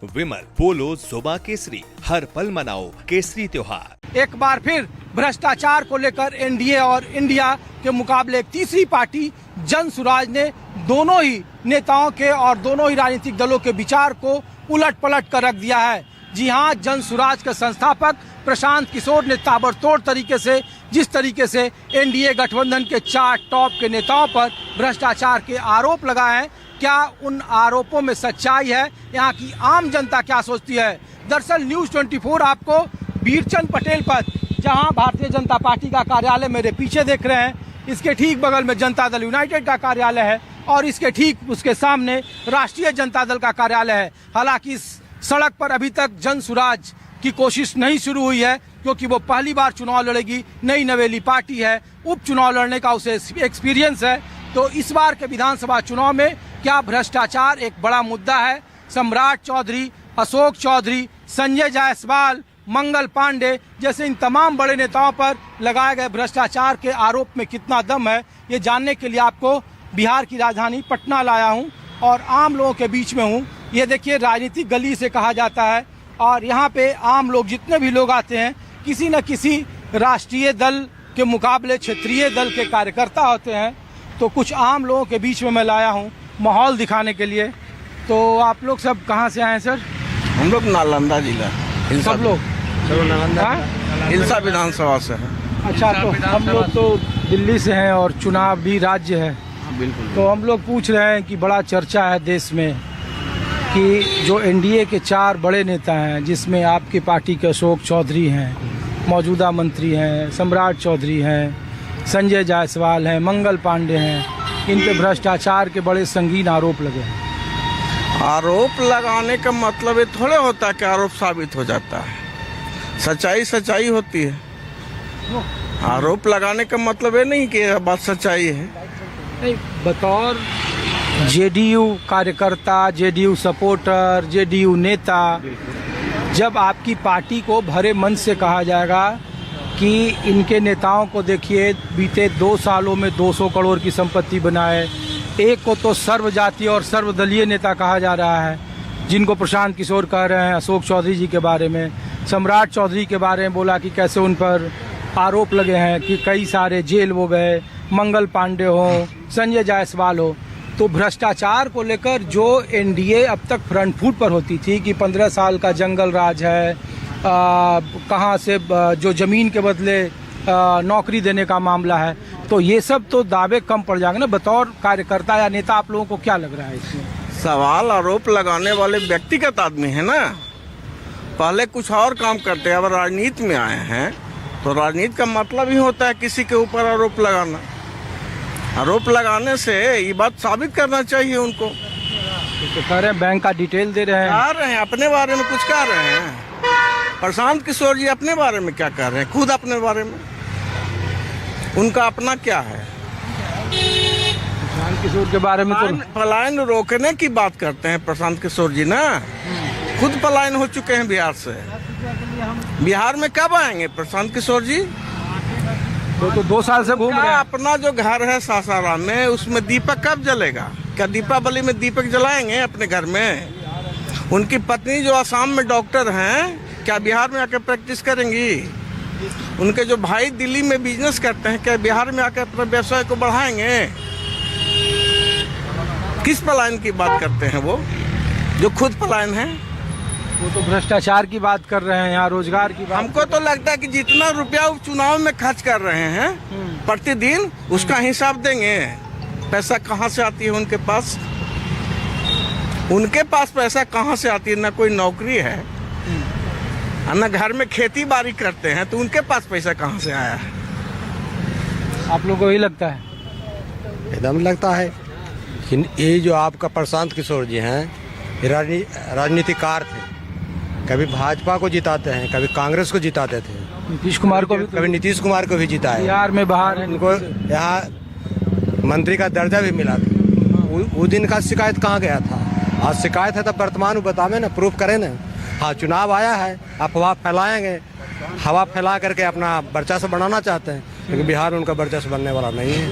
विमल पोलो जोबा केसरी, हर पल मनाओ केसरी त्योहार। एक बार फिर भ्रष्टाचार को लेकर एनडीए और इंडिया के मुकाबले एक तीसरी पार्टी जन सुराज ने दोनों ही नेताओं के और दोनों ही राजनीतिक दलों के विचार को उलट पलट कर रख दिया है। जी हां, जन सुराज के संस्थापक प्रशांत किशोर ने ताबड़तोड़ तरीके से जिस तरीके से एनडीए गठबंधन के 4 टॉप के नेताओं पर भ्रष्टाचार के आरोप लगाए हैं, क्या उन आरोपों में सच्चाई है? यहाँ की आम जनता क्या सोचती है? दरअसल न्यूज़ 24 आपको बीरचंद पटेल पथ, जहाँ भारतीय जनता पार्टी का कार्यालय मेरे पीछे देख रहे हैं, इसके ठीक बगल में जनता दल यूनाइटेड का कार्यालय है और इसके ठीक उसके सामने राष्ट्रीय जनता दल का कार्यालय है। हालांकि इस सड़क पर अभी तक जन सुराज की कोशिश नहीं शुरू हुई है, क्योंकि वो पहली बार चुनाव लड़ेगी, नई नवेली पार्टी है, उपचुनाव लड़ने का उसे एक्सपीरियंस है। तो इस बार के विधानसभा चुनाव में क्या भ्रष्टाचार एक बड़ा मुद्दा है? सम्राट चौधरी, अशोक चौधरी, संजय जायसवाल, मंगल पांडे जैसे इन तमाम बड़े नेताओं पर लगाए गए भ्रष्टाचार के आरोप में कितना दम है, ये जानने के लिए आपको बिहार की राजधानी पटना लाया हूं और आम लोगों के बीच में हूं। ये देखिए, राजनीतिक गली से कहा जाता है और यहाँ पे आम लोग जितने भी लोग आते हैं, किसी न किसी राष्ट्रीय दल के मुकाबले क्षेत्रीय दल के कार्यकर्ता होते हैं। तो कुछ आम लोगों के बीच में मैं लाया हूँ माहौल दिखाने के लिए। तो आप लोग सब कहाँ से आए हैं सर? हम लोग नालंदा जिला, सब लोग हिलसा विधानसभा से है। अच्छा, तो हम लोग तो दिल्ली से हैं और चुनाव भी राज्य है। बिल्कुल। तो हम लोग पूछ रहे हैं कि बड़ा चर्चा है देश में कि जो एनडीए के 4 बड़े नेता हैं, जिसमें आपकी पार्टी के अशोक चौधरी हैं, मौजूदा मंत्री हैं, सम्राट चौधरी हैं, संजय जायसवाल हैं, मंगल पांडे हैं, इन पे भ्रष्टाचार के बड़े संगीन आरोप लगे हैं। आरोप लगाने का मतलब ये थोड़े होता है कि आरोप साबित हो जाता है। सच्चाई सच्चाई होती है। आरोप लगाने का मतलब ये नहीं कि यह बात सच्चाई है। नहीं, बतौर जेडीयू कार्यकर्ता, जेडीयू सपोर्टर, जेडीयू नेता, जब आपकी पार्टी को भरे मन से कहा जाएगा कि इनके नेताओं को देखिए बीते 2 सालों में 200 करोड़ की संपत्ति बनाए, एक को तो सर्वजातीय और सर्वदलीय नेता कहा जा रहा है, जिनको प्रशांत किशोर कह रहे हैं अशोक चौधरी जी के बारे में, सम्राट चौधरी के बारे में बोला कि कैसे उन पर आरोप लगे हैं कि कई सारे जेल वो गए, मंगल पांडे हो, संजय जायसवाल हो। तो भ्रष्टाचार को लेकर जो एनडीए अब तक फ्रंट फुट पर होती थी कि 15 साल का जंगल राज है, कहाँ से जो ज़मीन के बदले नौकरी देने का मामला है, तो ये सब तो दावे कम पड़ जाएंगे ना। बतौर कार्यकर्ता या नेता आप लोगों को क्या लग रहा है इसमें? सवाल आरोप लगाने वाले व्यक्तिगत आदमी है ना, पहले कुछ और काम करते हैं। अब राजनीति में आए हैं तो राजनीति का मतलब ही होता है किसी के ऊपर आरोप लगाना। आरोप लगाने से ये बात साबित करना चाहिए उनको। तो कह रहे हैं बैंक का डिटेल दे रहे हैं, अपने बारे में कुछ कह रहे हैं। प्रशांत किशोर जी अपने बारे में क्या कह रहे हैं? खुद अपने बारे में, उनका अपना क्या है? प्रशांत किशोर के बारे में तो पलायन रोकने की बात करते हैं प्रशांत किशोर जी ना। खुद पलायन हो चुके हैं बिहार से। बिहार में कब आएंगे प्रशांत किशोर जी? तो 2 साल से घूम रहे हैं। अपना जो घर है सासाराम में, उसमें दीपक कब जलेगा? क्या दीपावली में दीपक जलाएंगे अपने घर में? उनकी पत्नी जो आसाम में डॉक्टर हैं, क्या बिहार में आकर प्रैक्टिस करेंगी? उनके जो भाई दिल्ली में बिजनेस करते हैं, क्या बिहार में आकर अपने व्यवसाय को बढ़ाएंगे? किस पलायन की बात करते हैं वो, जो खुद पलायन है? वो तो भ्रष्टाचार की बात कर रहे हैं, यहाँ रोजगार की बात। हमको तो लगता है कि जितना रुपया चुनाव में खर्च कर रहे हैं प्रतिदिन, उसका हिसाब देंगे। पैसा कहाँ से आती है उनके पास? उनके पास पैसा कहाँ से आती है? ना कोई नौकरी है, ना घर में खेती बाड़ी करते हैं, तो उनके पास पैसा कहाँ से आया है? आप लोगों को ही लगता है? एकदम लगता है कि ये जो आपका प्रशांत किशोर जी हैं, ये राजनीतिकार थे। कभी भाजपा को जिताते हैं, कभी कांग्रेस को जिताते थे, नीतीश कुमार को भी, कभी नीतीश कुमार को भी जिताए। बिहार में बाहर है, उनको यहाँ मंत्री का दर्जा भी मिला था। वो दिन का शिकायत कहाँ गया था? आज शिकायत है तो वर्तमान वो बतावे ना, प्रूफ करें ना। हाँ, चुनाव आया है, अफवाह फैलाएंगे, हवा फैला करके अपना वर्चस्व बढ़ाना चाहते हैं, लेकिन बिहार में उनका वर्चस्व बनने वाला नहीं है।